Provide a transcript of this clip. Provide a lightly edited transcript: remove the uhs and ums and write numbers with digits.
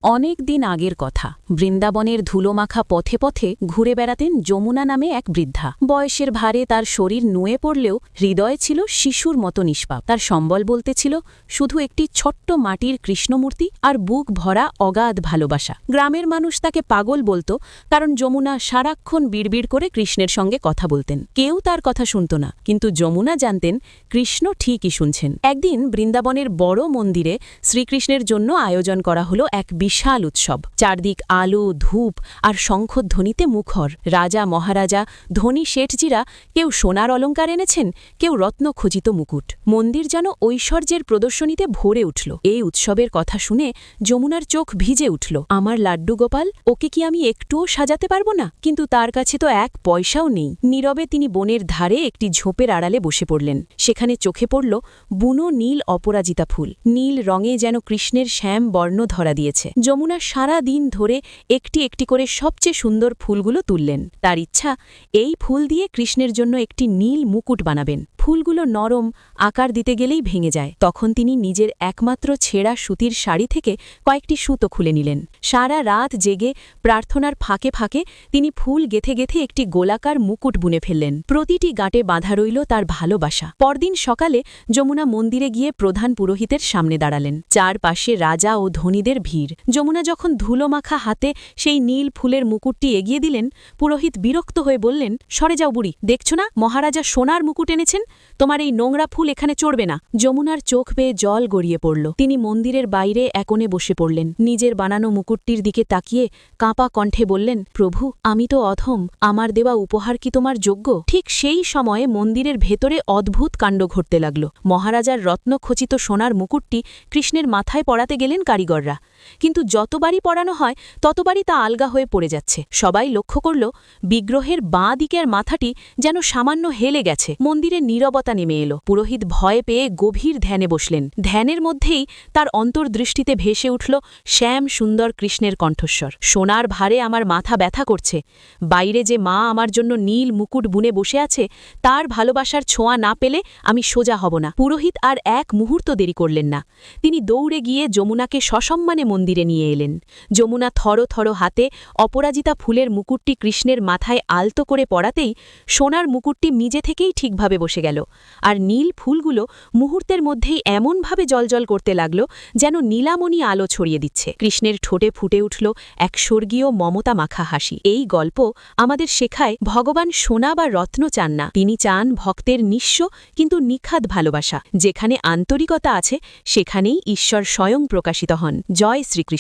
অনেক দিন আগের কথা। বৃন্দাবনের ধুলোমাখা পথে পথে ঘুরে বেড়াতেন যমুনা নামে এক বৃদ্ধা। বয়সের ভারে তার শরীর নুয়ে পড়লেও হৃদয় ছিল শিশুর মতো নিষ্পাপ। তার সম্বল বলতে ছিল শুধু একটি ছোট্ট মাটির কৃষ্ণমূর্তি আর বুক ভরা অগাধ ভালোবাসা। গ্রামের মানুষ তাকে পাগল বলতো, কারণ যমুনা সারাক্ষণ বিড়বিড় করে কৃষ্ণের সঙ্গে কথা বলতেন। কেউ তার কথা শুনত না, কিন্তু যমুনা জানতেন কৃষ্ণ ঠিকই শুনছেন। একদিন বৃন্দাবনের বড় মন্দিরে শ্রীকৃষ্ণের জন্য আয়োজন করা হলো এক বিশাল উৎসব। চারদিক আলো, ধূপ আর শঙ্খধ্বনিতে মুখর। রাজা মহারাজা, ধনী শেঠজিরা কেউ সোনার অলঙ্কার এনেছেন, কেউ রত্নখচিত মুকুট। মন্দির যেন ঐশ্বর্যের প্রদর্শনীতে ভরে উঠল। এই উৎসবের কথা শুনে যমুনার চোখ ভিজে উঠল। আমার লাড্ডু গোপাল, ওকে কি আমি একটুও সাজাতে পারবো না? কিন্তু তার কাছে তো এক পয়সাও নেই। নীরবে তিনি বনের ধারে একটি ঝোপের আড়ালে বসে পড়লেন। সেখানে চোখে পড়ল বুনো নীল অপরাজিতা ফুল। নীল রঙে যেন কৃষ্ণের শ্যাম বর্ণ ধরা দিয়েছে। যমুনা সারা দিন ধরে একটি একটি করে সবচেয়ে সুন্দর ফুলগুলো তুললেন। তার ইচ্ছা, এই ফুল দিয়ে কৃষ্ণের জন্য একটি নীল মুকুট বানাবেন। ফুলগুলো নরম, আকার দিতে গেলেই ভেঙে যায়। তখন তিনি নিজের একমাত্র ছেঁড়া সুতির শাড়ি থেকে কয়েকটি সুতো খুলে নিলেন। সারা রাত জেগে প্রার্থনার ফাঁকে ফাঁকে তিনি ফুল গেথে গেথে একটি গোলাকার মুকুট বুনে ফেললেন। প্রতিটি গাঁটে বাঁধা রইল তার ভালোবাসা। পরদিন সকালে যমুনা মন্দিরে গিয়ে প্রধান পুরোহিতের সামনে দাঁড়ালেন। চারপাশে রাজা ও ধনীদের ভিড়। যমুনা যখন ধুলোমাখা হাতে সেই নীল ফুলের মুকুটটি এগিয়ে দিলেন, পুরোহিত বিরক্ত হয়ে বললেন, সরে যাও বুড়ি, দেখছো না মহারাজা সোনার মুকুট এনেছেন? তোমার এই নোংরা ফুল এখানে চড়বে না। যমুনার চোখ বেয়ে জল গড়িয়ে পড়ল। তিনি মন্দিরের বাইরে এক কোণে বসে পড়লেন। নিজের বানানো মুকুটটির দিকে তাকিয়ে কাঁপা কণ্ঠে বললেন, প্রভু, আমি তো অধম, আমার দেওয়া উপহার কি তোমার যোগ্য? ঠিক সেই সময়ে মন্দিরের ভেতরে অদ্ভুত কাণ্ড ঘটতে লাগল। মহারাজার রত্নখচিত সোনার মুকুটটি কৃষ্ণের মাথায় পরাতে গেলেন কারিগররা, কিন্তু যতবারই পরানো হয় ততবারই তা আলগা হয়ে পড়ে যাচ্ছে। সবাই লক্ষ্য করল বিগ্রহের বাঁ দিকের মাথাটি যেন সামান্য হেলে গেছে। মন্দিরে নীরবতা নেমে এলো। পুরোহিত ভয় পেয়ে গভীর ধ্যানে বসলেন। ধ্যানের মধ্যেই তার অন্তর্দৃষ্টিতে ভেসে উঠল শ্যাম সুন্দর কৃষ্ণের কণ্ঠস্বর। সোনার ভারে আমার মাথা ব্যথা করছে। বাইরে যে মা আমার জন্য নীল মুকুট বুনে বসে আছে, তার ভালোবাসার ছোঁয়া না পেলে আমি সোজা হব না। পুরোহিত আর এক মুহূর্ত দেরি করলেন না। তিনি দৌড়ে গিয়ে যমুনাকে সসম্মানে মন্দিরে নিয়ে এলেন। যমুনা থর থর হাতে অপরাজিতা ফুলের মুকুটটি কৃষ্ণের মাথায় আলতো করে পরাতেই সোনার মুকুটটি নিজে থেকেই ঠিকভাবে বসে গেল, আর নীল ফুলগুলো মুহূর্তের মধ্যেই এমনভাবে জলজল করতে লাগল যেন নীলামণি আলো ছড়িয়ে দিচ্ছে। কৃষ্ণের ঠোঁটে ফুটে উঠল এক স্বর্গীয় মমতা মাখা হাসি। এই গল্প আমাদের শেখায়, ভগবান সোনা বা রত্ন চান না, তিনি চান ভক্তের নিঃস্ব কিন্তু নিখাদ ভালোবাসা। যেখানে আন্তরিকতা আছে সেখানেই ঈশ্বর স্বয়ং প্রকাশিত হন। জয় শ্রীকৃষ্ণ।